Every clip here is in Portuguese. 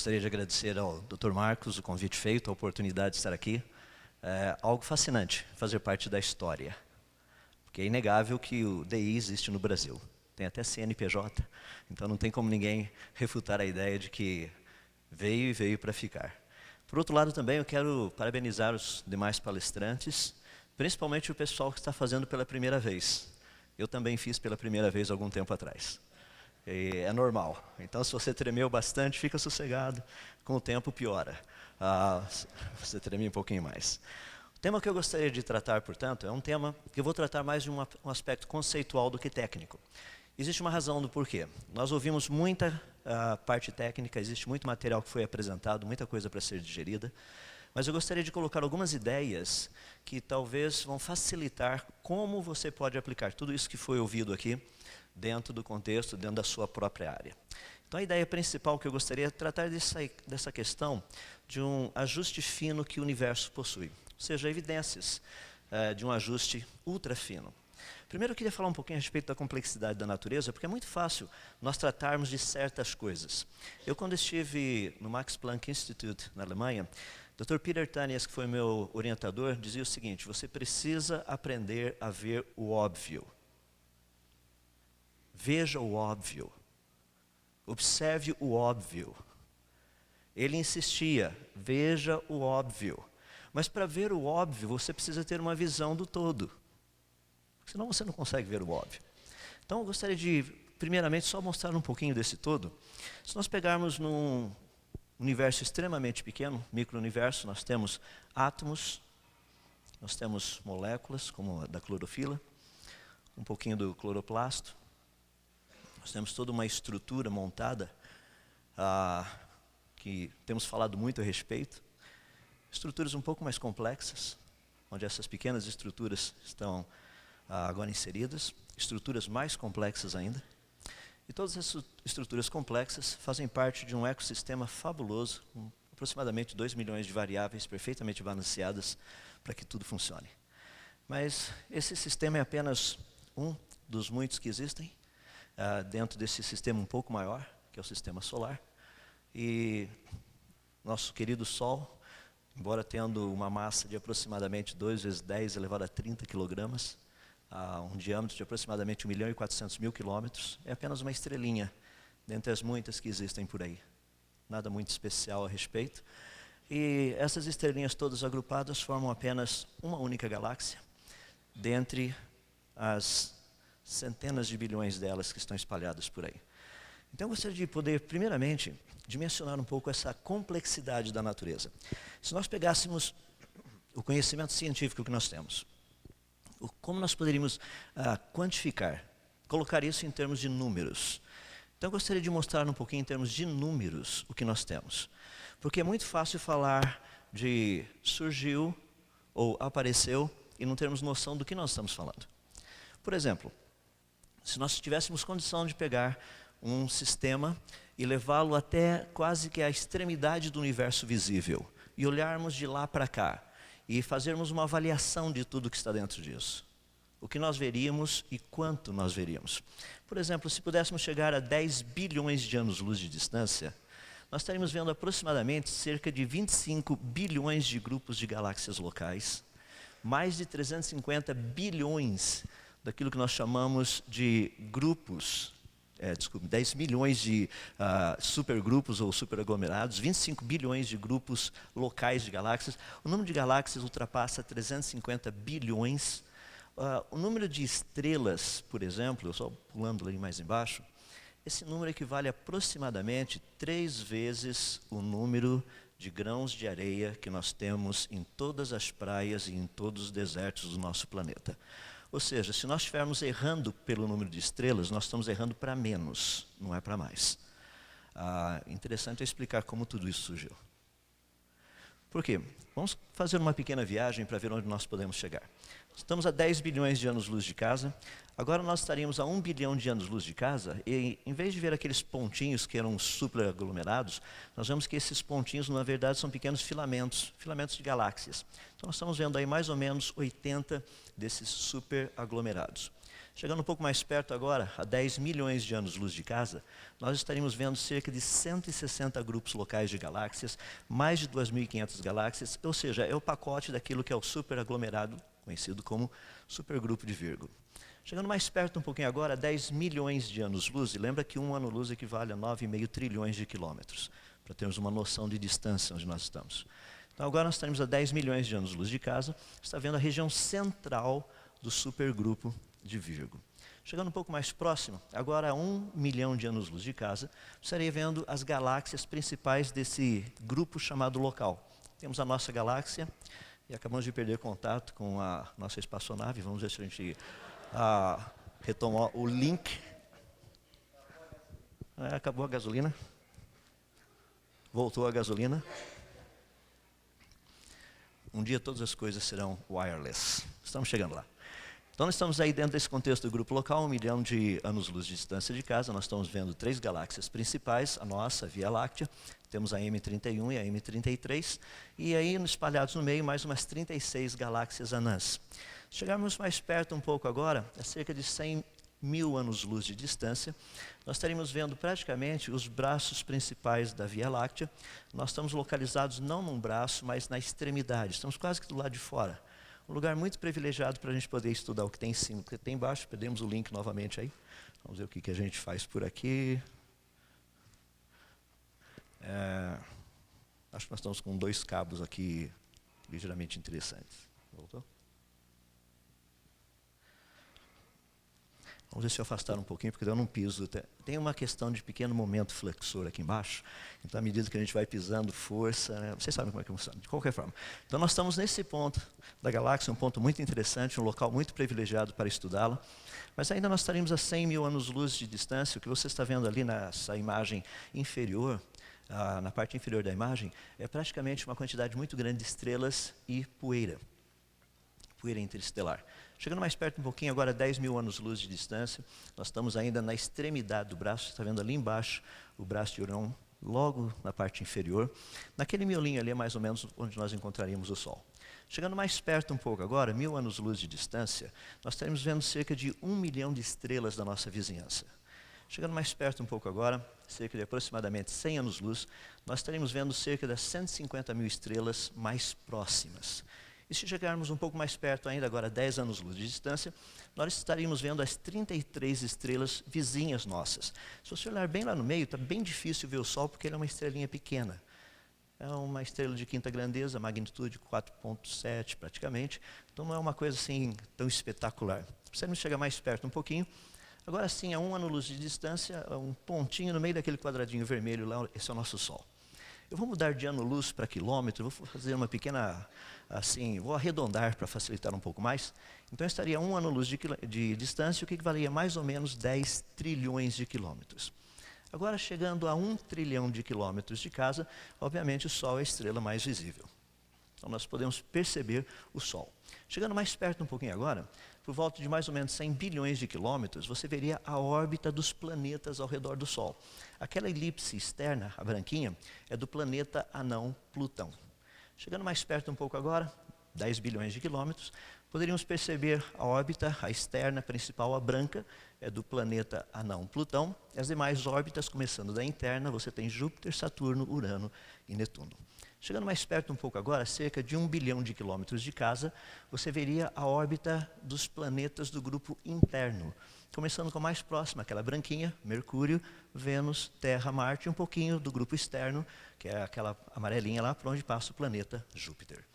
gostaria de agradecer ao Dr. Marcos o convite feito, a oportunidade de estar aqui. É algo fascinante fazer parte da história, porque é inegável que o DI existe no Brasil. Tem até CNPJ, então não tem como ninguém refutar a ideia de que veio e veio para ficar. Por outro lado, também eu quero parabenizar os demais palestrantes, principalmente o pessoal que está fazendo pela primeira vez. Eu também fiz pela primeira vez algum tempo atrás. E é normal. Então, se você tremeu bastante, fica sossegado. Com o tempo, piora. Você treme um pouquinho mais. O tema que eu gostaria de tratar, portanto, é um tema que eu vou tratar mais de um aspecto conceitual do que técnico. Existe uma razão do porquê. Nós ouvimos muita parte técnica, existe muito material que foi apresentado, muita coisa para ser digerida. Mas eu gostaria de colocar algumas ideias que talvez vão facilitar como você pode aplicar tudo isso que foi ouvido aqui dentro do contexto, dentro da sua própria área. Então a ideia principal que eu gostaria é tratar dessa questão de um ajuste fino que o universo possui, ou seja, evidências de um ajuste ultra fino. Primeiro eu queria falar um pouquinho a respeito da complexidade da natureza, porque é muito fácil nós tratarmos de certas coisas. Eu, quando estive no Max Planck Institute, na Alemanha, Dr. Peter Tanias, que foi meu orientador, dizia o seguinte: você precisa aprender a ver o óbvio. Veja o óbvio. Observe o óbvio. Ele insistia, veja o óbvio. Mas para ver o óbvio, você precisa ter uma visão do todo. Senão você não consegue ver o óbvio. Então eu gostaria de, primeiramente, só mostrar um pouquinho desse todo. Se nós pegarmos num universo extremamente pequeno, micro-universo, nós temos átomos, nós temos moléculas, como a da clorofila, um pouquinho do cloroplasto. Nós temos toda uma estrutura montada, que temos falado muito a respeito. Estruturas um pouco mais complexas, onde essas pequenas estruturas estão agora inseridas. Estruturas mais complexas ainda. E todas essas estruturas complexas fazem parte de um ecossistema fabuloso, com aproximadamente 2 milhões de variáveis perfeitamente balanceadas para que tudo funcione. Mas esse sistema é apenas um dos muitos que existem dentro desse sistema um pouco maior, que é o sistema solar. E nosso querido Sol, embora tendo uma massa de aproximadamente 2 vezes 10 elevado a 30 quilogramas, um diâmetro de aproximadamente 1.400.000 quilômetros, é apenas uma estrelinha, dentre as muitas que existem por aí. Nada muito especial a respeito. E essas estrelinhas todas agrupadas formam apenas uma única galáxia, dentre as centenas de bilhões delas que estão espalhadas por aí. Então eu gostaria de poder, primeiramente, dimensionar um pouco essa complexidade da natureza. Se nós pegássemos o conhecimento científico que nós temos, como nós poderíamos quantificar, colocar isso em termos de números. Então eu gostaria de mostrar um pouquinho em termos de números o que nós temos. Porque é muito fácil falar de surgiu ou apareceu e não termos noção do que nós estamos falando. Por exemplo, se nós tivéssemos condição de pegar um sistema e levá-lo até quase que a extremidade do universo visível e olharmos de lá para cá e fazermos uma avaliação de tudo que está dentro disso, o que nós veríamos e quanto nós veríamos. Por exemplo, se pudéssemos chegar a 10 bilhões de anos-luz de distância, nós estaríamos vendo aproximadamente cerca de 25 bilhões de grupos de galáxias locais, mais de 350 bilhões daquilo que nós chamamos de grupos, 10 milhões de supergrupos ou superaglomerados, 25 bilhões de grupos locais de galáxias. O número de galáxias ultrapassa 350 bilhões. O número de estrelas, por exemplo, só pulando ali mais embaixo, esse número equivale aproximadamente 3 vezes o número de grãos de areia que nós temos em todas as praias e em todos os desertos do nosso planeta. Ou seja, se nós estivermos errando pelo número de estrelas, nós estamos errando para menos, não é para mais. Interessante é explicar como tudo isso surgiu. Por quê? Vamos fazer uma pequena viagem para ver onde nós podemos chegar. Estamos a 10 bilhões de anos-luz de casa. Agora nós estaríamos a 1 bilhão de anos-luz de casa e, em vez de ver aqueles pontinhos que eram superaglomerados, nós vemos que esses pontinhos, na verdade, são pequenos filamentos de galáxias. Então nós estamos vendo aí mais ou menos 80 desses superaglomerados. Chegando um pouco mais perto agora, a 10 milhões de anos-luz de casa, nós estaríamos vendo cerca de 160 grupos locais de galáxias, mais de 2.500 galáxias, ou seja, é o pacote daquilo que é o superaglomerado, conhecido como supergrupo de Virgo. Chegando mais perto um pouquinho agora, 10 milhões de anos-luz, e lembra que um ano-luz equivale a 9,5 trilhões de quilômetros, para termos uma noção de distância onde nós estamos. Então agora nós estaremos a 10 milhões de anos-luz de casa, está vendo a região central do supergrupo de Virgo. Chegando um pouco mais próximo, agora a 1 milhão de anos-luz de casa, estaria vendo as galáxias principais desse grupo chamado local. Temos a nossa galáxia, e acabamos de perder contato com a nossa espaçonave, vamos ver se a gente retomar o link. Acabou a gasolina. Voltou a gasolina. Um dia todas as coisas serão wireless. Estamos chegando lá. Então nós estamos aí dentro desse contexto do grupo local, 1 milhão de anos-luz de distância de casa. Nós estamos vendo 3 galáxias principais, a nossa, a Via Láctea. Temos a M31 e a M33. E aí, espalhados no meio, mais umas 36 galáxias anãs. Se chegarmos mais perto um pouco agora, a cerca de 100 mil anos-luz de distância, nós estaríamos vendo praticamente os braços principais da Via Láctea. Nós estamos localizados não num braço, mas na extremidade. Estamos quase que do lado de fora. Um lugar muito privilegiado para a gente poder estudar o que tem em cima, o que tem embaixo. Perdemos o link novamente aí. Vamos ver o que a gente faz por aqui. Acho que nós estamos com 2 cabos aqui ligeiramente interessantes. Voltou? Vamos ver se eu afastar um pouquinho, porque eu não piso. Tem uma questão de pequeno momento flexor aqui embaixo. Então, à medida que a gente vai pisando, força, né? Vocês sabem como é que funciona, de qualquer forma. Então, nós estamos nesse ponto da galáxia, um ponto muito interessante, um local muito privilegiado para estudá-la. Mas ainda nós estaríamos a 100 mil anos-luz de distância. O que você está vendo ali nessa imagem inferior, na parte inferior da imagem, é praticamente uma quantidade muito grande de estrelas e poeira interestelar. Chegando mais perto um pouquinho, agora 10 mil anos-luz de distância, nós estamos ainda na extremidade do braço, você está vendo ali embaixo o braço de Orion, logo na parte inferior. Naquele miolinho ali é mais ou menos onde nós encontraríamos o Sol. Chegando mais perto um pouco agora, 1000 anos-luz de distância, nós estaremos vendo cerca de 1 milhão de estrelas da nossa vizinhança. Chegando mais perto um pouco agora, cerca de aproximadamente 100 anos-luz, nós estaremos vendo cerca de 150 mil estrelas mais próximas. E se chegarmos um pouco mais perto ainda, agora 10 anos-luz de distância, nós estaríamos vendo as 33 estrelas vizinhas nossas. Se você olhar bem lá no meio, está bem difícil ver o Sol, porque ele é uma estrelinha pequena. É uma estrela de quinta grandeza, magnitude 4,7 praticamente. Então não é uma coisa assim tão espetacular. Precisamos chegar mais perto um pouquinho. Agora sim, a 1 ano-luz de distância, um pontinho no meio daquele quadradinho vermelho lá, esse é o nosso Sol. Eu vou mudar de ano-luz para quilômetro, vou fazer uma pequena, assim, vou arredondar para facilitar um pouco mais. Então, estaria 1 ano-luz de distância, o que equivalia a mais ou menos 10 trilhões de quilômetros. Agora, chegando a 1 trilhão de quilômetros de casa, obviamente o Sol é a estrela mais visível. Então, nós podemos perceber o Sol. Chegando mais perto um pouquinho agora, por volta de mais ou menos 100 bilhões de quilômetros, você veria a órbita dos planetas ao redor do Sol. Aquela elipse externa, a branquinha, é do planeta anão Plutão. Chegando mais perto um pouco agora, 10 bilhões de quilômetros, poderíamos perceber a órbita, a externa principal, a branca, é do planeta anão Plutão. As demais órbitas, começando da interna, você tem Júpiter, Saturno, Urano e Netuno. Chegando mais perto um pouco agora, cerca de 1 bilhão de quilômetros de casa, você veria a órbita dos planetas do grupo interno. Começando com a mais próxima, aquela branquinha, Mercúrio, Vênus, Terra, Marte, e um pouquinho do grupo externo, que é aquela amarelinha lá, por onde passa o planeta Júpiter.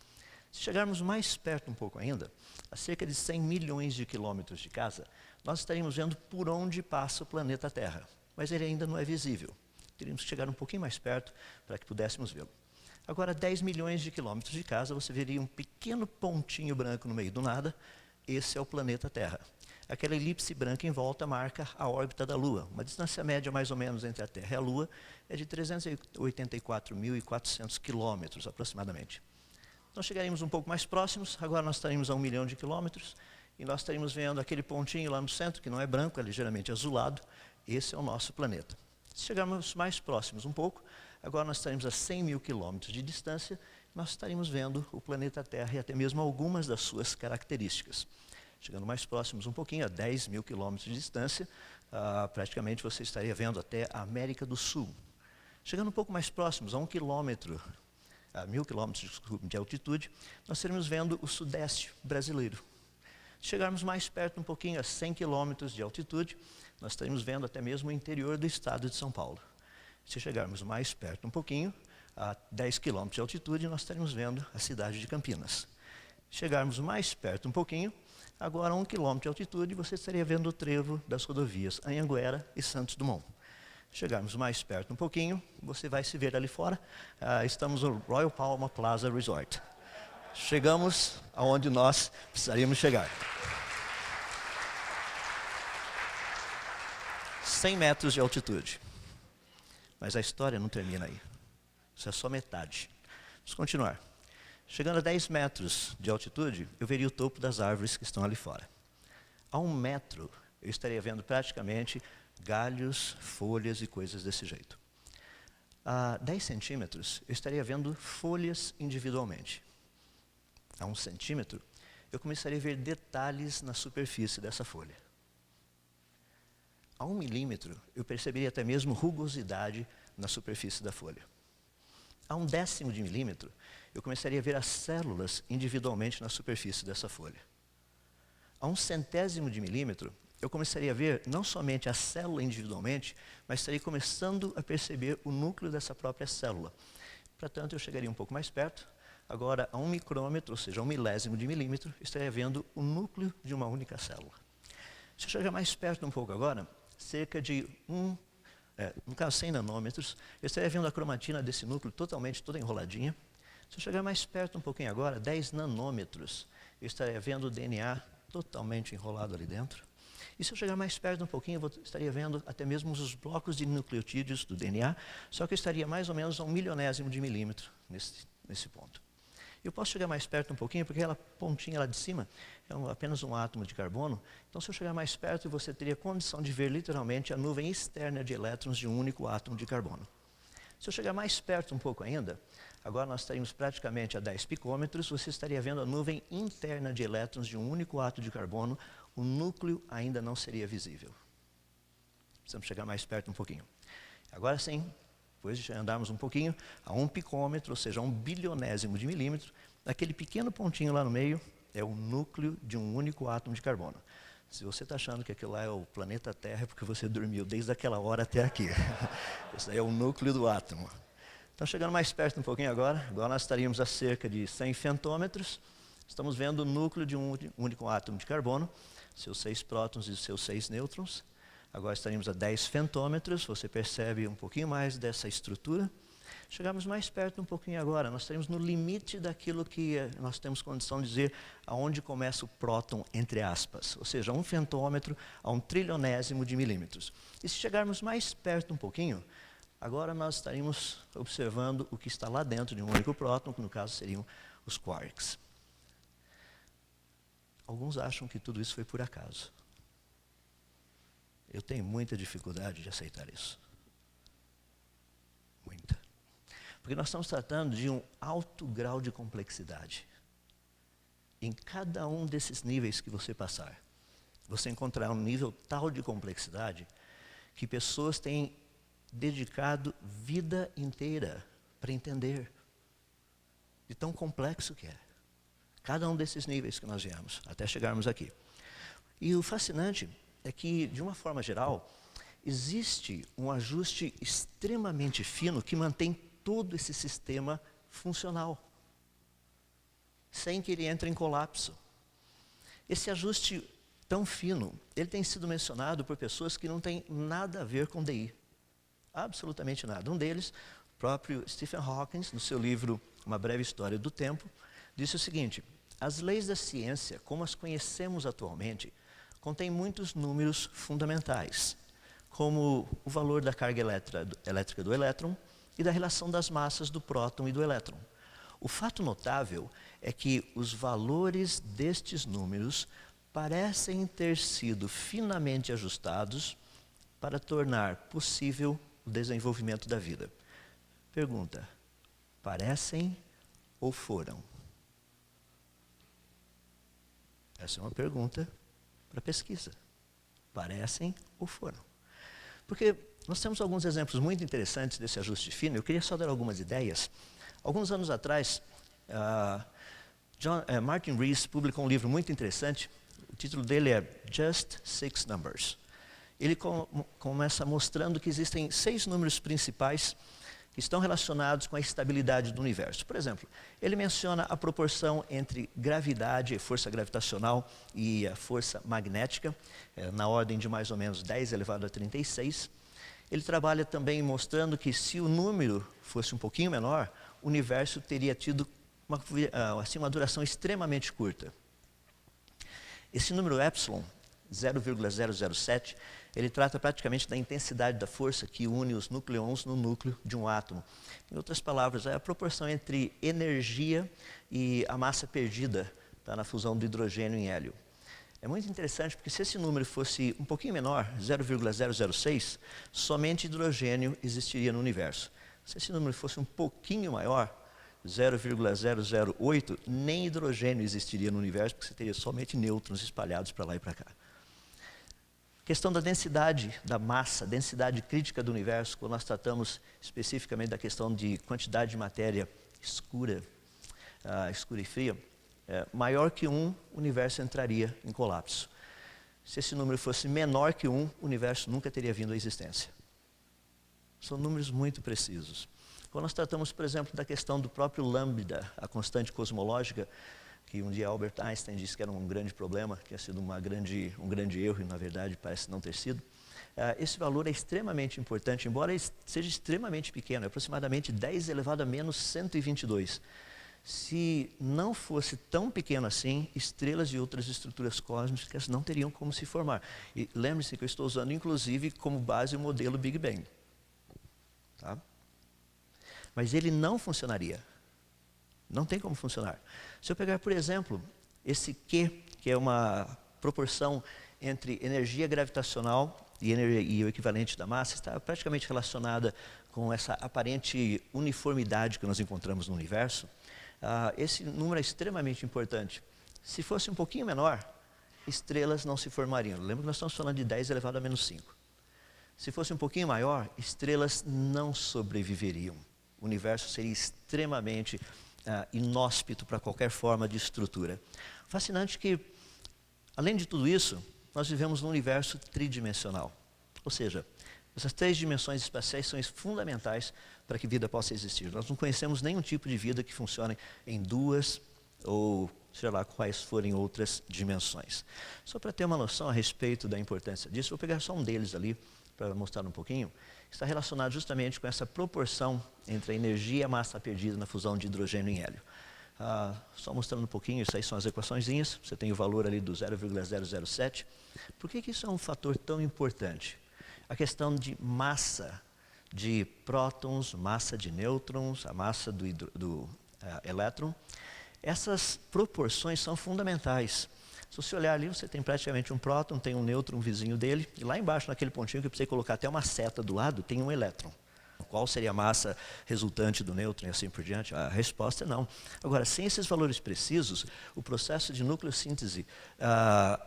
Se chegarmos mais perto um pouco ainda, a cerca de 100 milhões de quilômetros de casa, nós estaríamos vendo por onde passa o planeta Terra. Mas ele ainda não é visível. Teríamos que chegar um pouquinho mais perto para que pudéssemos vê-lo. Agora, 10 milhões de quilômetros de casa, você veria um pequeno pontinho branco no meio do nada. Esse é o planeta Terra. Aquela elipse branca em volta marca a órbita da Lua. Uma distância média, mais ou menos, entre a Terra e a Lua é de 384.400 quilômetros, aproximadamente. Então, chegaríamos um pouco mais próximos. Agora, nós estaríamos a 1 milhão de quilômetros. E nós estaríamos vendo aquele pontinho lá no centro, que não é branco, é ligeiramente azulado. Esse é o nosso planeta. Se chegarmos mais próximos um pouco, agora nós estaremos a 100 mil quilômetros de distância, nós estaremos vendo o planeta Terra e até mesmo algumas das suas características. Chegando mais próximos um pouquinho, a 10 mil quilômetros de distância, praticamente você estaria vendo até a América do Sul. Chegando um pouco mais próximos, a 1 quilômetro, a 1000 quilômetros de altitude, nós estaremos vendo o sudeste brasileiro. Se chegarmos mais perto um pouquinho, a 100 quilômetros de altitude, nós estaremos vendo até mesmo o interior do estado de São Paulo. Se chegarmos mais perto um pouquinho, a 10 quilômetros de altitude, nós estaremos vendo a cidade de Campinas. Se chegarmos mais perto um pouquinho, agora a 1 quilômetro de altitude, você estaria vendo o trevo das rodovias Anhanguera e Santos Dumont. Se chegarmos mais perto um pouquinho, você vai se ver ali fora, estamos no Royal Palm Plaza Resort. Chegamos aonde nós precisaríamos chegar. 100 metros de altitude. Mas a história não termina aí. Isso é só metade. Vamos continuar. Chegando a 10 metros de altitude, eu veria o topo das árvores que estão ali fora. A 1 metro, eu estaria vendo praticamente galhos, folhas e coisas desse jeito. A 10 centímetros, eu estaria vendo folhas individualmente. A 1 centímetro, eu começaria a ver detalhes na superfície dessa folha. A 1 milímetro, eu perceberia até mesmo rugosidade na superfície da folha. A 1/10 de milímetro, eu começaria a ver as células individualmente na superfície dessa folha. A 1/100º de milímetro, eu começaria a ver não somente a célula individualmente, mas estaria começando a perceber o núcleo dessa própria célula. Portanto, eu chegaria um pouco mais perto. Agora, a 1 micrômetro, ou seja, a 1/1000 de milímetro, eu estaria vendo o núcleo de uma única célula. Se eu chegar mais perto um pouco agora, cerca de no caso 100 nanômetros, eu estaria vendo a cromatina desse núcleo toda enroladinha. Se eu chegar mais perto um pouquinho agora, 10 nanômetros, eu estaria vendo o DNA totalmente enrolado ali dentro. E se eu chegar mais perto um pouquinho, eu estaria vendo até mesmo os blocos de nucleotídeos do DNA, só que eu estaria mais ou menos a 1 milionésimo de milímetro nesse ponto. Eu posso chegar mais perto um pouquinho, porque aquela pontinha lá de cima é apenas um átomo de carbono. Então, se eu chegar mais perto, você teria condição de ver literalmente a nuvem externa de elétrons de um único átomo de carbono. Se eu chegar mais perto um pouco ainda, agora nós estaríamos praticamente a 10 picômetros, você estaria vendo a nuvem interna de elétrons de um único átomo de carbono, o núcleo ainda não seria visível. Precisamos chegar mais perto um pouquinho. Agora sim, depois de andarmos um pouquinho, a 1 picômetro, ou seja, a 1 bilionésimo de milímetro, aquele pequeno pontinho lá no meio é o núcleo de um único átomo de carbono. Se você está achando que aquilo lá é o planeta Terra, é porque você dormiu desde aquela hora até aqui. Esse aí é o núcleo do átomo. Então, chegando mais perto um pouquinho agora nós estaríamos a cerca de 100 femtômetros. Estamos vendo o núcleo de um único átomo de carbono, seus 6 prótons e seus 6 nêutrons. Agora estaríamos a 10 femtômetros, você percebe um pouquinho mais dessa estrutura. Chegamos mais perto um pouquinho agora, nós estaremos no limite daquilo que nós temos condição de dizer aonde começa o próton, entre aspas. Ou seja, 1 femtômetro a 1 trilionésimo de milímetros. E se chegarmos mais perto um pouquinho, agora nós estaríamos observando o que está lá dentro de um único próton, que no caso seriam os quarks. Alguns acham que tudo isso foi por acaso. Eu tenho muita dificuldade de aceitar isso. Muita. Porque nós estamos tratando de um alto grau de complexidade. Em cada um desses níveis que você passar, você encontrará um nível tal de complexidade que pessoas têm dedicado vida inteira para entender de tão complexo que é. Cada um desses níveis que nós viemos, até chegarmos aqui. E o fascinante é que, de uma forma geral, existe um ajuste extremamente fino que mantém todo esse sistema funcional, sem que ele entre em colapso. Esse ajuste tão fino, ele tem sido mencionado por pessoas que não têm nada a ver com DI. Absolutamente nada. Um deles, o próprio Stephen Hawking, no seu livro Uma Breve História do Tempo, disse o seguinte: as leis da ciência, como as conhecemos atualmente, contêm muitos números fundamentais, como o valor da carga elétrica do elétron e da relação das massas do próton e do elétron. O fato notável é que os valores destes números parecem ter sido finamente ajustados para tornar possível o desenvolvimento da vida. Pergunta: parecem ou foram? Essa é uma pergunta para pesquisa. Parecem ou foram? Porque nós temos alguns exemplos muito interessantes desse ajuste fino. Eu queria só dar algumas ideias. Alguns anos atrás, Martin Rees publicou um livro muito interessante. O título dele é Just Six Numbers. Ele começa mostrando que existem 6 números principais que estão relacionados com a estabilidade do universo. Por exemplo, ele menciona a proporção entre gravidade, força gravitacional e a força magnética, na ordem de mais ou menos 10 elevado a 36. Ele trabalha também mostrando que se o número fosse um pouquinho menor, o universo teria tido uma duração extremamente curta. Esse número epsilon, 0,007, ele trata praticamente da intensidade da força que une os nucleons no núcleo de um átomo. Em outras palavras, é a proporção entre energia e a massa perdida na fusão do hidrogênio em hélio. É muito interessante porque se esse número fosse um pouquinho menor, 0,006, somente hidrogênio existiria no universo. Se esse número fosse um pouquinho maior, 0,008, nem hidrogênio existiria no universo, porque você teria somente nêutrons espalhados para lá e para cá. Questão da densidade da massa, densidade crítica do universo, quando nós tratamos especificamente da questão de quantidade de matéria escura, escura e fria, maior que 1, o universo entraria em colapso. Se esse número fosse menor que 1, o universo nunca teria vindo à existência. São números muito precisos. Quando nós tratamos, por exemplo, da questão do próprio lambda, a constante cosmológica, que um dia Albert Einstein disse que era um grande problema, que tinha sido um grande erro, e na verdade parece não ter sido. Esse valor é extremamente importante, embora seja extremamente pequeno, é aproximadamente 10 elevado a menos 122. Se não fosse tão pequeno assim, estrelas e outras estruturas cósmicas não teriam como se formar. E lembre-se que eu estou usando, inclusive, como base o modelo Big Bang. Tá? Mas ele não funcionaria. Não tem como funcionar. Se eu pegar, por exemplo, esse Q, que é uma proporção entre energia gravitacional e o equivalente da massa, está praticamente relacionada com essa aparente uniformidade que nós encontramos no universo. Esse número é extremamente importante. Se fosse um pouquinho menor, estrelas não se formariam. Lembra que nós estamos falando de 10 elevado a menos 5. Se fosse um pouquinho maior, estrelas não sobreviveriam. O universo seria extremamente inóspito para qualquer forma de estrutura. Fascinante que, além de tudo isso, nós vivemos num universo tridimensional. Ou seja, essas 3 dimensões espaciais são fundamentais para que vida possa existir. Nós não conhecemos nenhum tipo de vida que funcione em 2 ou, sei lá, quais forem outras dimensões. Só para ter uma noção a respeito da importância disso, vou pegar só um deles ali para mostrar um pouquinho. Está relacionado justamente com essa proporção entre a energia e a massa perdida na fusão de hidrogênio em hélio. Só mostrando um pouquinho, isso aí são as equaçõezinhas, você tem o valor ali do 0,007. Por que isso é um fator tão importante? A questão de massa de prótons, massa de nêutrons, a massa do elétron, essas proporções são fundamentais. Se você olhar ali, você tem praticamente um próton, tem um nêutron, um vizinho dele, e lá embaixo, naquele pontinho que eu precisei colocar até uma seta do lado, tem um elétron. Qual seria a massa resultante do nêutron e assim por diante? A resposta é não. Agora, sem esses valores precisos, o processo de nucleossíntese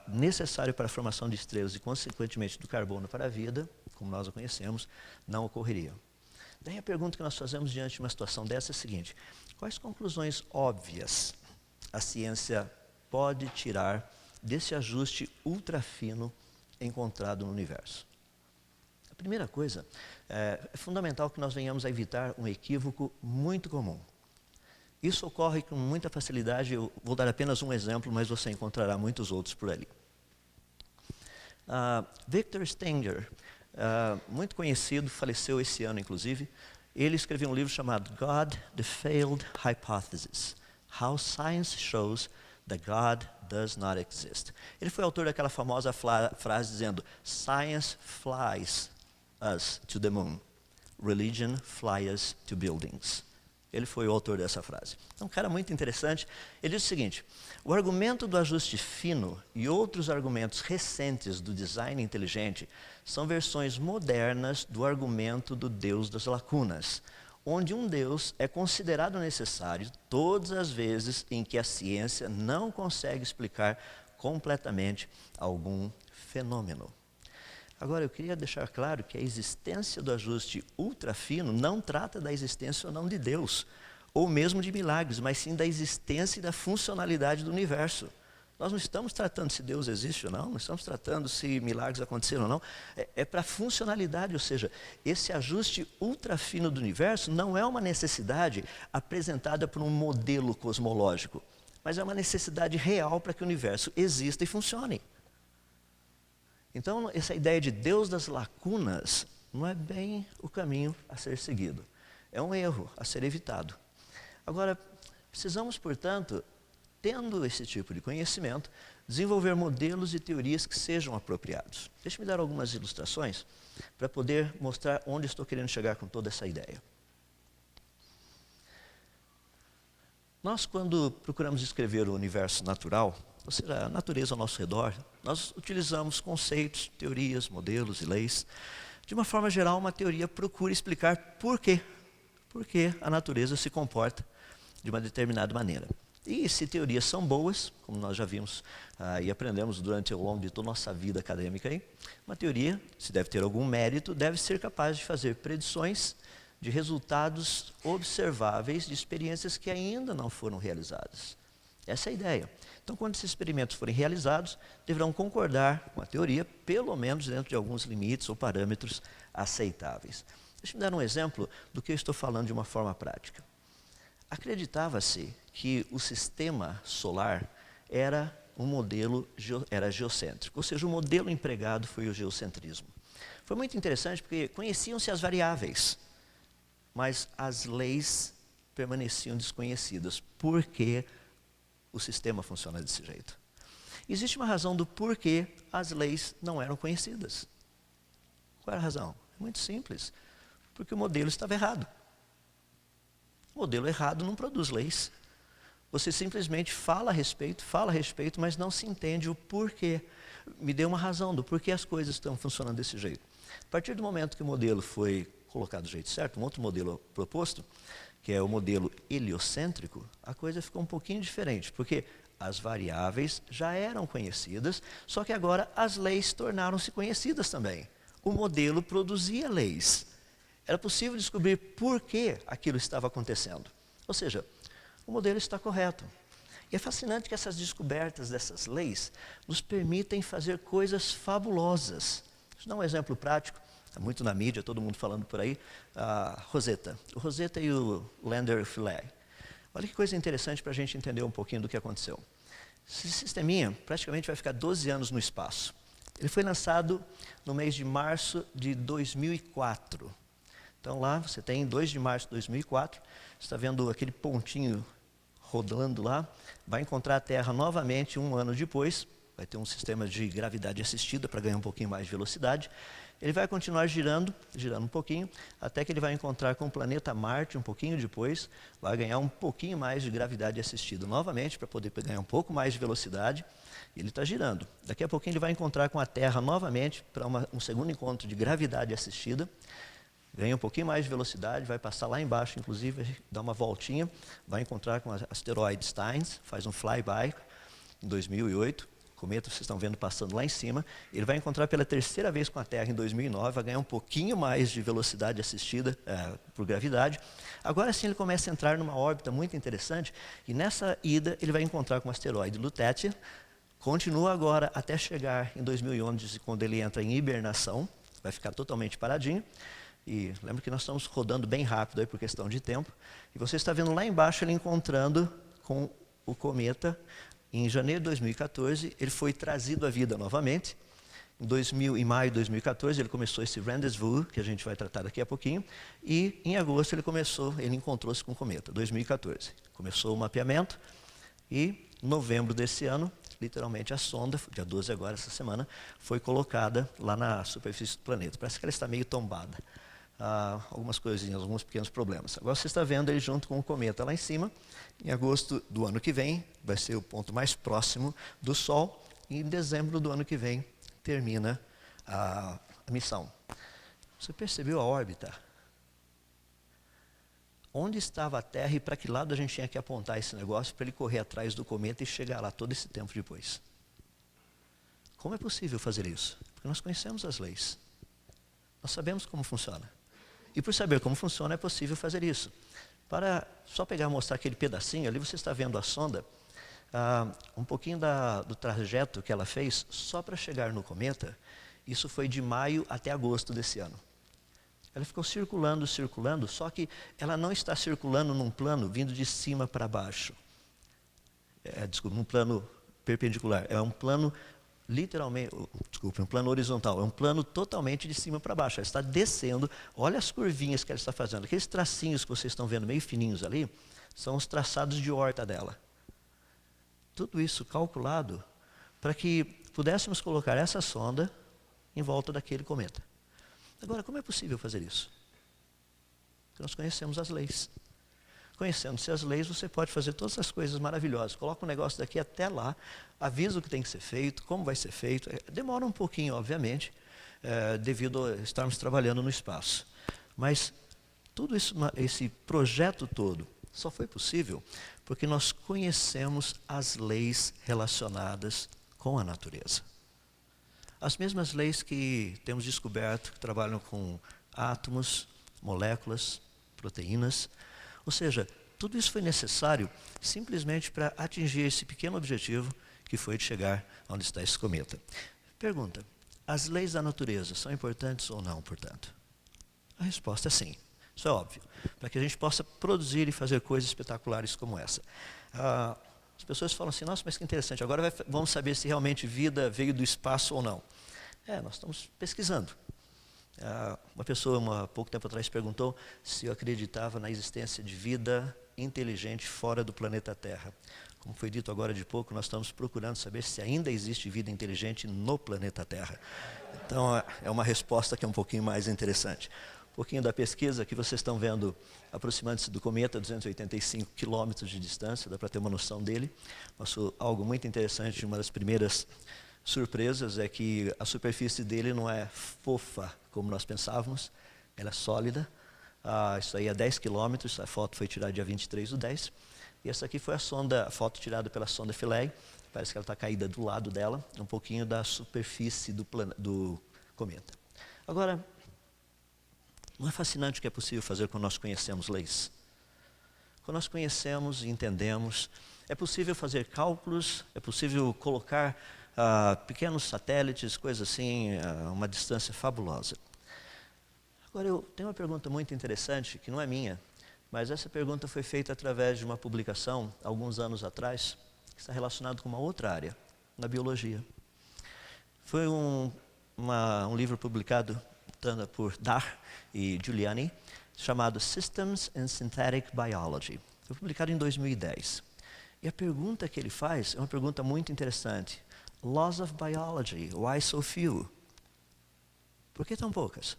necessário para a formação de estrelas e, consequentemente, do carbono para a vida, como nós a conhecemos, não ocorreria. Daí a pergunta que nós fazemos diante de uma situação dessa é a seguinte: quais conclusões óbvias a ciência pode tirar desse ajuste ultra fino encontrado no universo? A primeira coisa, é fundamental que nós venhamos a evitar um equívoco muito comum. Isso ocorre com muita facilidade, eu vou dar apenas um exemplo, mas você encontrará muitos outros por ali. Victor Stenger, muito conhecido, faleceu esse ano inclusive, ele escreveu um livro chamado God, the Failed Hypothesis, How Science Shows that God does not exist. Ele foi autor daquela famosa frase dizendo: Science flies us to the moon, religion flies us to buildings. Ele foi o autor dessa frase. É um cara muito interessante. Ele diz o seguinte: o argumento do ajuste fino e outros argumentos recentes do design inteligente são versões modernas do argumento do Deus das lacunas, onde um Deus é considerado necessário todas as vezes em que a ciência não consegue explicar completamente algum fenômeno. Agora, eu queria deixar claro que a existência do ajuste ultrafino não trata da existência ou não de Deus, ou mesmo de milagres, mas sim da existência e da funcionalidade do universo. Nós não estamos tratando se Deus existe ou não estamos tratando se milagres aconteceram ou não. É para a funcionalidade, ou seja, esse ajuste ultrafino do universo não é uma necessidade apresentada por um modelo cosmológico, mas é uma necessidade real para que o universo exista e funcione. Então, essa ideia de Deus das lacunas não é bem o caminho a ser seguido. É um erro a ser evitado. Agora, precisamos, portanto, tendo esse tipo de conhecimento, desenvolver modelos e teorias que sejam apropriados. Deixe-me dar algumas ilustrações para poder mostrar onde estou querendo chegar com toda essa ideia. Nós, quando procuramos descrever o universo natural, ou seja, a natureza ao nosso redor, nós utilizamos conceitos, teorias, modelos e leis. De uma forma geral, uma teoria procura explicar por que a natureza se comporta de uma determinada maneira. E se teorias são boas, como nós já vimos e aprendemos durante ao longo de toda a nossa vida acadêmica, uma teoria, se deve ter algum mérito, deve ser capaz de fazer predições de resultados observáveis de experiências que ainda não foram realizadas. Essa é a ideia. Então, quando esses experimentos forem realizados, deverão concordar com a teoria, pelo menos dentro de alguns limites ou parâmetros aceitáveis. Deixe-me dar um exemplo do que eu estou falando de uma forma prática. Acreditava-se que o sistema solar era um modelo geocêntrico, ou seja, o modelo empregado foi o geocentrismo. Foi muito interessante porque conheciam-se as variáveis, mas as leis permaneciam desconhecidas. Por que o sistema funciona desse jeito? Existe uma razão do porquê as leis não eram conhecidas. Qual era a razão? É muito simples. Porque o modelo estava errado. O modelo errado não produz leis. Você simplesmente fala a respeito, mas não se entende o porquê. Me dê uma razão do porquê as coisas estão funcionando desse jeito. A partir do momento que o modelo foi colocado do jeito certo, um outro modelo proposto, que é o modelo heliocêntrico, a coisa ficou um pouquinho diferente, porque as variáveis já eram conhecidas, só que agora as leis tornaram-se conhecidas também. O modelo produzia leis. Era possível descobrir por que aquilo estava acontecendo. Ou seja, o modelo está correto. E é fascinante que essas descobertas dessas leis nos permitem fazer coisas fabulosas. Deixa eu dar um exemplo prático. Está muito na mídia, todo mundo falando por aí. A Rosetta. O Rosetta e o Lander Philae. Olha que coisa interessante para a gente entender um pouquinho do que aconteceu. Esse sisteminha praticamente vai ficar 12 anos no espaço. Ele foi lançado no mês de março de 2004. Então lá você tem 2 de março de 2004, você está vendo aquele pontinho rodando lá, vai encontrar a Terra novamente um ano depois, vai ter um sistema de gravidade assistida para ganhar um pouquinho mais de velocidade. Ele vai continuar girando um pouquinho, até que ele vai encontrar com o planeta Marte um pouquinho depois, vai ganhar um pouquinho mais de gravidade assistida novamente, para poder ganhar um pouco mais de velocidade. Ele está girando. Daqui a pouquinho ele vai encontrar com a Terra novamente, para um segundo encontro de gravidade assistida. Ganha um pouquinho mais de velocidade, vai passar lá embaixo, inclusive, dá uma voltinha, vai encontrar com o asteroide Steins, faz um flyby em 2008. Cometa, vocês estão vendo passando lá em cima, ele vai encontrar pela terceira vez com a Terra em 2009, vai ganhar um pouquinho mais de velocidade assistida por gravidade. Agora sim ele começa a entrar numa órbita muito interessante, e nessa ida ele vai encontrar com o asteroide Lutetia, continua agora até chegar em 2011, quando ele entra em hibernação, vai ficar totalmente paradinho, e lembra que nós estamos rodando bem rápido aí por questão de tempo, e você está vendo lá embaixo ele encontrando com o cometa. Em janeiro de 2014, ele foi trazido à vida novamente. Em maio de 2014, ele começou esse rendezvous, que a gente vai tratar daqui a pouquinho. E em agosto ele encontrou-se com o cometa, 2014. Começou o mapeamento e em novembro desse ano, literalmente a sonda, dia 12 agora, essa semana, foi colocada lá na superfície do planeta. Parece que ela está meio tombada. Algumas coisinhas, alguns pequenos problemas. Agora você está vendo ele junto com o cometa lá em cima. Em agosto do ano que vem, vai ser o ponto mais próximo do Sol. E em dezembro do ano que vem, termina a missão. Você percebeu a órbita? Onde estava a Terra e para que lado a gente tinha que apontar esse negócio para ele correr atrás do cometa e chegar lá todo esse tempo depois? Como é possível fazer isso? Porque nós conhecemos as leis. Nós sabemos como funciona. E por saber como funciona, é possível fazer isso. Para só pegar e mostrar aquele pedacinho, ali você está vendo a sonda, um pouquinho do trajeto que ela fez, só para chegar no cometa. Isso foi de maio até agosto desse ano. Ela ficou circulando, circulando, só que ela não está circulando num plano vindo de cima para baixo. Desculpa, num plano perpendicular. É um plano literalmente, um plano horizontal. É um plano totalmente de cima para baixo. Ela está descendo, olha as curvinhas que ela está fazendo. Aqueles tracinhos que vocês estão vendo meio fininhos ali, são os traçados de horta dela. Tudo isso calculado para que pudéssemos colocar essa sonda em volta daquele cometa. Agora, como é possível fazer isso? Porque nós conhecemos as leis. Conhecendo-se as leis, você pode fazer todas essas coisas maravilhosas. Coloca um negócio daqui até lá, avisa o que tem que ser feito, como vai ser feito. Demora um pouquinho, obviamente, devido a estarmos trabalhando no espaço. Mas tudo isso, esse projeto todo, só foi possível porque nós conhecemos as leis relacionadas com a natureza. As mesmas leis que temos descoberto, que trabalham com átomos, moléculas, proteínas. Ou seja, tudo isso foi necessário simplesmente para atingir esse pequeno objetivo que foi de chegar onde está esse cometa. Pergunta, as leis da natureza são importantes ou não, portanto? A resposta é sim, isso é óbvio, para que a gente possa produzir e fazer coisas espetaculares como essa. As pessoas falam assim, nossa, mas que interessante, agora vamos saber se realmente vida veio do espaço ou não. Nós estamos pesquisando. Uma pessoa, pouco tempo atrás, perguntou se eu acreditava na existência de vida inteligente fora do planeta Terra. Como foi dito agora de pouco, nós estamos procurando saber se ainda existe vida inteligente no planeta Terra. Então, é uma resposta que é um pouquinho mais interessante. Um pouquinho da pesquisa que vocês estão vendo aproximando-se do cometa, 285 quilômetros de distância, dá para ter uma noção dele. Algo muito interessante, uma das primeiras surpresas é que a superfície dele não é fofa como nós pensávamos, ela é sólida. Isso aí é 10 quilômetros, a foto foi tirada dia 23/10. E essa aqui foi a foto tirada pela sonda Philae, parece que ela está caída do lado dela, um pouquinho da superfície do cometa. Agora, não é fascinante o que é possível fazer quando nós conhecemos leis? Quando nós conhecemos e entendemos, é possível fazer cálculos, é possível colocar pequenos satélites, coisas assim, uma distância fabulosa. Agora, eu tenho uma pergunta muito interessante, que não é minha, mas essa pergunta foi feita através de uma publicação, alguns anos atrás, que está relacionada com uma outra área, na biologia. Foi um livro publicado por Dar e Giuliani, chamado Systems in Synthetic Biology. Foi publicado em 2010. E a pergunta que ele faz é uma pergunta muito interessante. Laws of Biology, why so few? Por que tão poucas?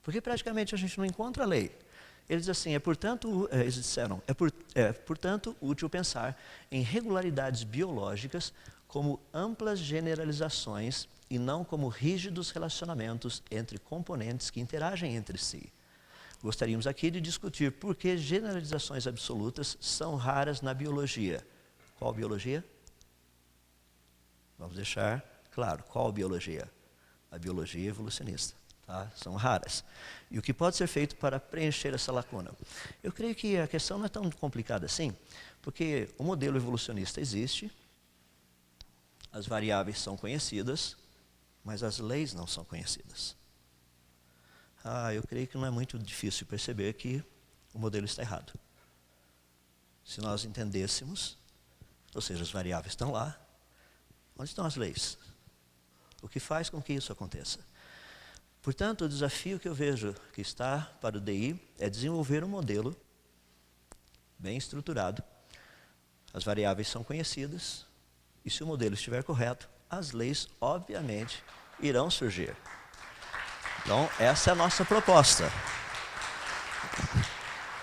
Porque praticamente a gente não encontra lei. Eles dizem assim, eles disseram, portanto útil pensar em regularidades biológicas como amplas generalizações e não como rígidos relacionamentos entre componentes que interagem entre si. Gostaríamos aqui de discutir por que generalizações absolutas são raras na biologia. Qual biologia? Vamos deixar claro, qual biologia? A biologia evolucionista. Tá? São raras. E o que pode ser feito para preencher essa lacuna? Eu creio que a questão não é tão complicada assim, porque o modelo evolucionista existe, as variáveis são conhecidas, mas as leis não são conhecidas. Eu creio que não é muito difícil perceber que o modelo está errado. Se nós entendêssemos, ou seja, as variáveis estão lá, onde estão as leis? O que faz com que isso aconteça? Portanto, o desafio que eu vejo que está para o DI é desenvolver um modelo bem estruturado. As variáveis são conhecidas, e se o modelo estiver correto, as leis, obviamente, irão surgir. Então, essa é a nossa proposta.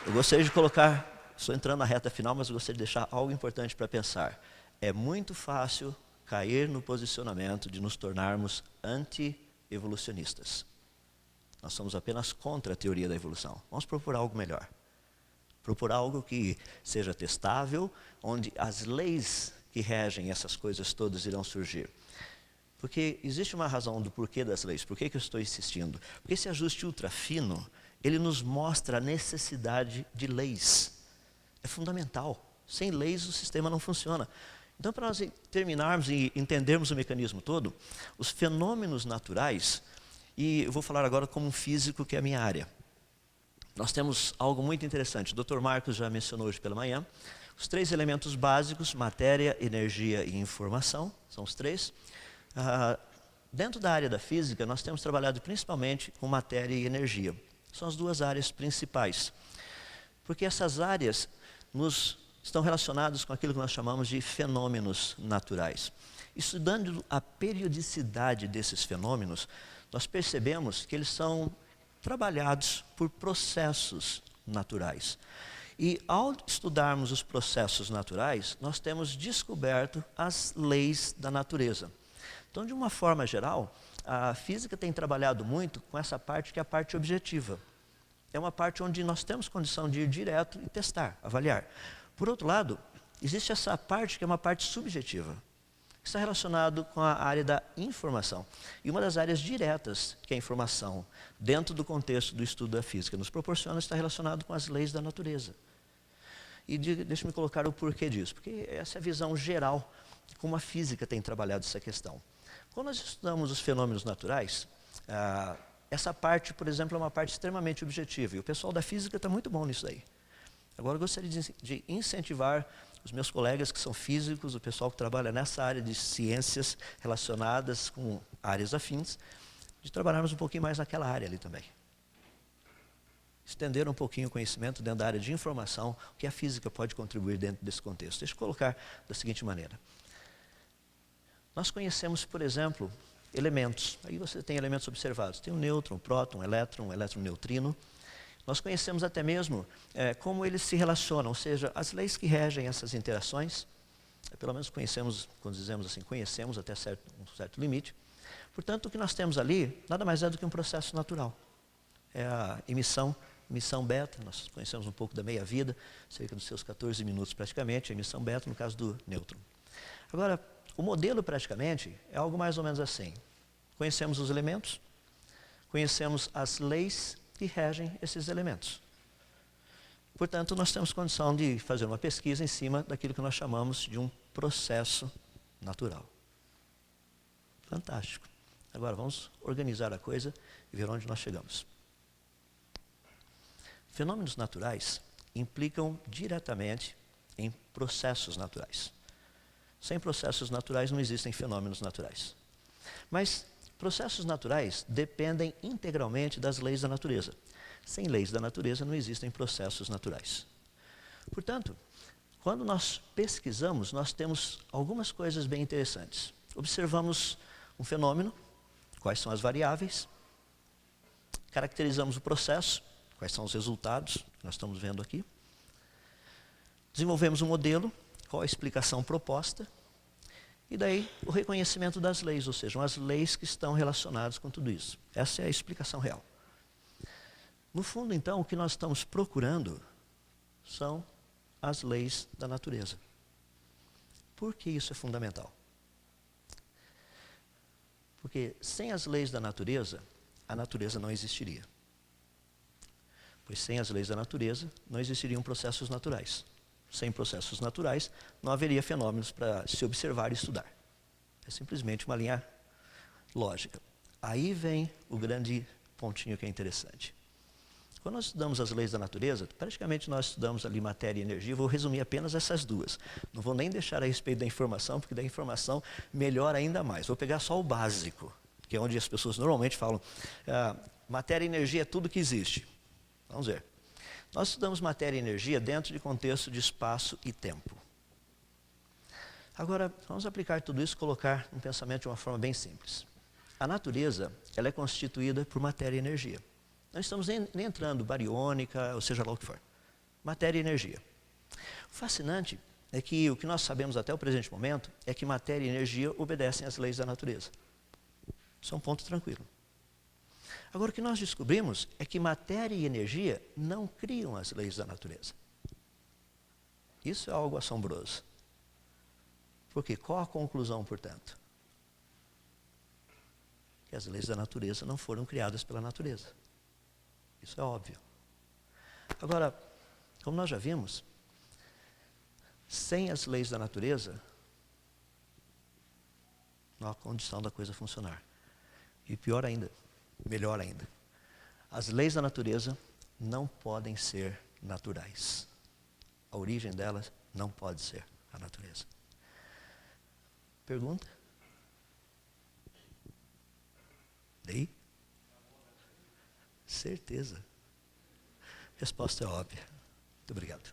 Eu gostaria de colocar, estou entrando na reta final, mas eu gostaria de deixar algo importante para pensar. É muito fácil cair no posicionamento de nos tornarmos anti-evolucionistas. Nós somos apenas contra a teoria da evolução. Vamos procurar algo melhor. Procurar algo que seja testável, onde as leis que regem essas coisas todas irão surgir. Porque existe uma razão do porquê das leis. Por que eu estou insistindo? Porque esse ajuste ultra fino, ele nos mostra a necessidade de leis. É fundamental. Sem leis o sistema não funciona. Então, para nós terminarmos e entendermos o mecanismo todo, os fenômenos naturais, e eu vou falar agora como um físico, que é a minha área. Nós temos algo muito interessante. O Dr. Marcos já mencionou hoje pela manhã. Os 3 elementos básicos, matéria, energia e informação, são os 3. Dentro da área da física, nós temos trabalhado principalmente com matéria e energia. São as 2 áreas principais. Porque essas áreas estão relacionadas com aquilo que nós chamamos de fenômenos naturais. Estudando a periodicidade desses fenômenos, nós percebemos que eles são trabalhados por processos naturais. E ao estudarmos os processos naturais, nós temos descoberto as leis da natureza. Então, de uma forma geral, a física tem trabalhado muito com essa parte que é a parte objetiva. É uma parte onde nós temos condição de ir direto e testar, avaliar. Por outro lado, existe essa parte que é uma parte subjetiva, que está relacionado com a área da informação. E uma das áreas diretas que a informação, dentro do contexto do estudo da física, nos proporciona, está relacionado com as leis da natureza. E deixa-me colocar o porquê disso, porque essa é a visão geral de como a física tem trabalhado essa questão. Quando nós estudamos os fenômenos naturais, essa parte, por exemplo, é uma parte extremamente objetiva, e o pessoal da física está muito bom nisso aí. Agora, eu gostaria de incentivar os meus colegas que são físicos, o pessoal que trabalha nessa área de ciências relacionadas com áreas afins, de trabalharmos um pouquinho mais naquela área ali também. Estender um pouquinho o conhecimento dentro da área de informação, o que a física pode contribuir dentro desse contexto. Deixa eu colocar da seguinte maneira. Nós conhecemos, por exemplo, elementos. Aí você tem elementos observados. Tem o nêutron, o próton, o elétron, neutrino. Nós conhecemos até mesmo como eles se relacionam, ou seja, as leis que regem essas interações. Pelo menos conhecemos, quando dizemos assim, conhecemos até um certo limite. Portanto, o que nós temos ali, nada mais é do que um processo natural. É a emissão beta, nós conhecemos um pouco da meia-vida, cerca dos seus 14 minutos praticamente, a emissão beta no caso do nêutron. Agora, o modelo praticamente é algo mais ou menos assim. Conhecemos os elementos, conhecemos as leis que regem esses elementos. Portanto, nós temos condição de fazer uma pesquisa em cima daquilo que nós chamamos de um processo natural. Fantástico. Agora vamos organizar a coisa e ver onde nós chegamos. Fenômenos naturais implicam diretamente em processos naturais. Sem processos naturais não existem fenômenos naturais. Mas processos naturais dependem integralmente das leis da natureza. Sem leis da natureza não existem processos naturais. Portanto, quando nós pesquisamos, nós temos algumas coisas bem interessantes. Observamos um fenômeno, quais são as variáveis, caracterizamos o processo, quais são os resultados que nós estamos vendo aqui. Desenvolvemos um modelo, qual a explicação proposta, e daí o reconhecimento das leis, ou seja, as leis que estão relacionadas com tudo isso. Essa é a explicação real. No fundo, então, o que nós estamos procurando são as leis da natureza. Por que isso é fundamental? Porque sem as leis da natureza, a natureza não existiria. Pois sem as leis da natureza, não existiriam processos naturais. Sem processos naturais, não haveria fenômenos para se observar e estudar. É simplesmente uma linha lógica. Aí vem o grande pontinho que é interessante. Quando nós estudamos as leis da natureza, praticamente nós estudamos ali matéria e energia. Eu vou resumir apenas essas duas. Não vou nem deixar a respeito da informação, porque da informação melhora ainda mais. Vou pegar só o básico, que é onde as pessoas normalmente falam, matéria e energia é tudo que existe. Vamos ver. Nós estudamos matéria e energia dentro de contexto de espaço e tempo. Agora, vamos aplicar tudo isso e colocar um pensamento de uma forma bem simples. A natureza, ela é constituída por matéria e energia. Não estamos nem entrando bariônica, ou seja lá o que for. Matéria e energia. O fascinante é que o que nós sabemos até o presente momento é que matéria e energia obedecem às leis da natureza. Isso é um ponto tranquilo. Agora, o que nós descobrimos é que matéria e energia não criam as leis da natureza. Isso é algo assombroso. Porque qual a conclusão, portanto? que as leis da natureza não foram criadas pela natureza. Isso é óbvio. Agora, como nós já vimos, sem as leis da natureza, não há condição da coisa funcionar. E pior ainda, melhor ainda, as leis da natureza não podem ser naturais. A origem delas não pode ser a natureza. Pergunta? Daí? Certeza. Resposta é óbvia. Muito obrigado.